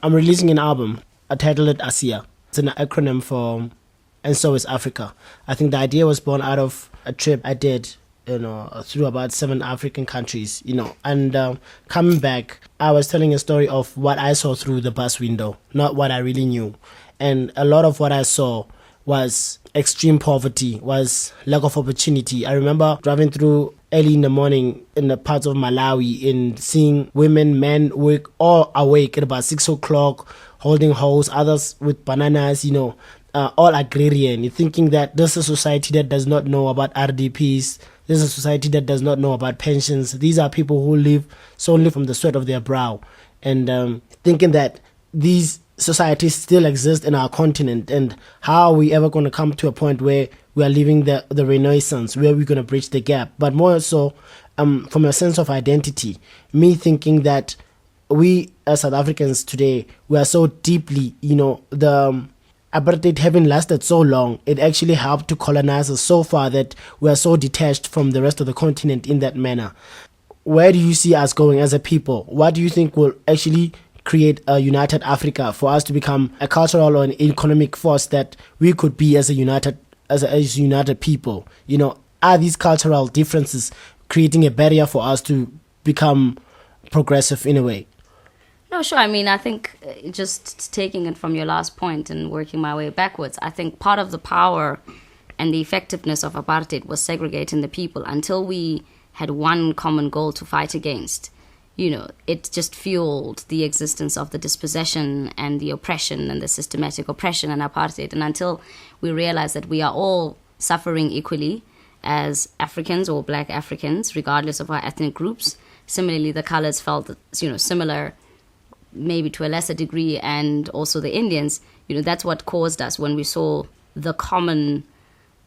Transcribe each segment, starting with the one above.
I'm releasing an album. I titled it ASEA. It's an acronym for And So Is Africa. I think the idea was born out of a trip I did, through about 7 African countries, and coming back, I was telling a story of what I saw through the bus window, not what I really knew. And a lot of what I saw was extreme poverty, was lack of opportunity. I remember driving through early in the morning in the parts of Malawi and seeing women, men all awake at about 6 o'clock, holding hoes, others with bananas, all agrarian. You're thinking that this is a society that does not know about RDPs. This is a society that does not know about pensions. These are people who live solely from the sweat of their brow. And thinking that these societies still exist in our continent, and how are we ever going to come to a point where we are living the renaissance, where we're going to bridge the gap. But more so, from a sense of identity, me thinking that we as South Africans today, we are so deeply, the apartheid having lasted so long, it actually helped to colonize us so far that we are so detached from the rest of the continent in that manner. Where do you see us going as a people? What do you think will actually create a united Africa for us to become a cultural or an economic force that we could be as a united people? Are these cultural differences creating a barrier for us to become progressive in a way? No, sure. I mean, I think just taking it from your last point and working my way backwards, I think part of the power and the effectiveness of apartheid was segregating the people until we had one common goal to fight against. It just fueled the existence of the dispossession and the oppression and the systematic oppression and apartheid. And until we realize that we are all suffering equally as Africans or Black Africans, regardless of our ethnic groups. Similarly, the colors felt, similar, maybe to a lesser degree, and also the Indians. That's what caused us when we saw the common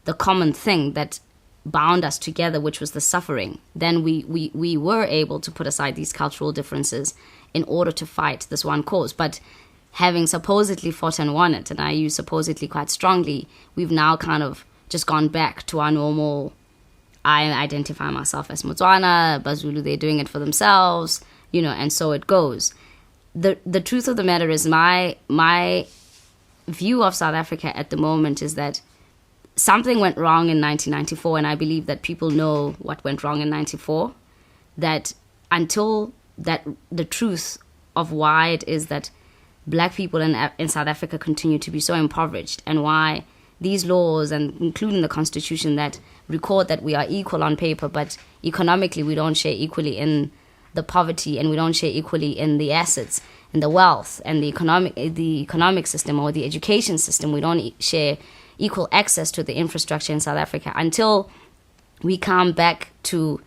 thing that bound us together, which was the suffering. Then we were able to put aside these cultural differences in order to fight this one cause. But having supposedly fought and won it, and I use supposedly quite strongly, we've now kind of just gone back to our normal, I identify myself as Motswana, Bazulu, they're doing it for themselves, and so it goes. The truth of the matter is my view of South Africa at the moment is that something went wrong in 1994, and I believe that people know what went wrong in 94, that until that the truth of why it is that Black people in South Africa continue to be so impoverished, and why these laws, and including the Constitution, that record that we are equal on paper, but economically we don't share equally in the poverty, and we don't share equally in the assets and the wealth and the economic system or the education system. We don't share equal access to the infrastructure in South Africa until we come back to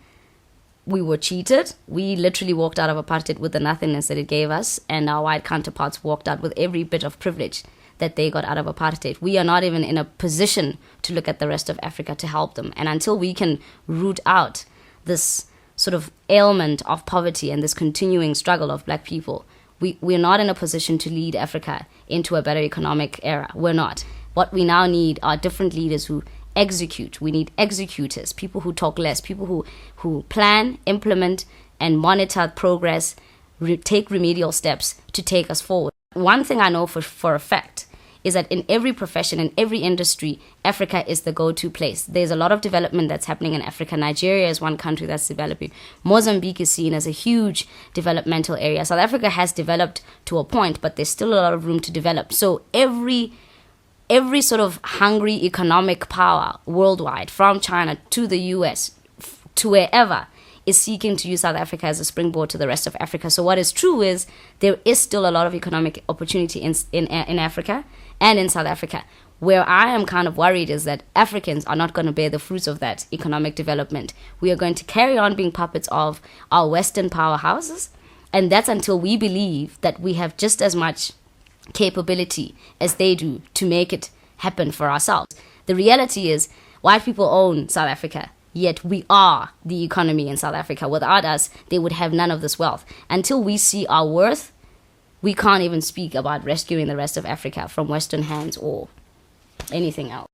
we were cheated. We literally walked out of apartheid with the nothingness that it gave us, and our white counterparts walked out with every bit of privilege that they got out of apartheid. We are not even in a position to look at the rest of Africa to help them. And until we can root out this sort of ailment of poverty and this continuing struggle of Black people, we're not in a position to lead Africa into a better economic era. We're not. What we now need are different leaders who execute. We need executors, people who talk less, people who plan, implement, and monitor progress, take remedial steps to take us forward. One thing I know for a fact is that in every profession, in every industry, Africa is the go-to place. There's a lot of development that's happening in Africa. Nigeria is one country that's developing. Mozambique is seen as a huge developmental area. South Africa has developed to a point, but there's still a lot of room to develop. So every sort of hungry economic power worldwide, from China to the US, to wherever, is seeking to use South Africa as a springboard to the rest of Africa. So what is true is there is still a lot of economic opportunity in Africa and in South Africa. Where I am kind of worried is that Africans are not going to bear the fruits of that economic development. We are going to carry on being puppets of our Western powerhouses, and that's until we believe that we have just as much capability as they do to make it happen for ourselves. The reality is white people own South Africa, yet we are the economy in South Africa. Without us, they would have none of this wealth. Until we see our worth, we can't even speak about rescuing the rest of Africa from Western hands or anything else.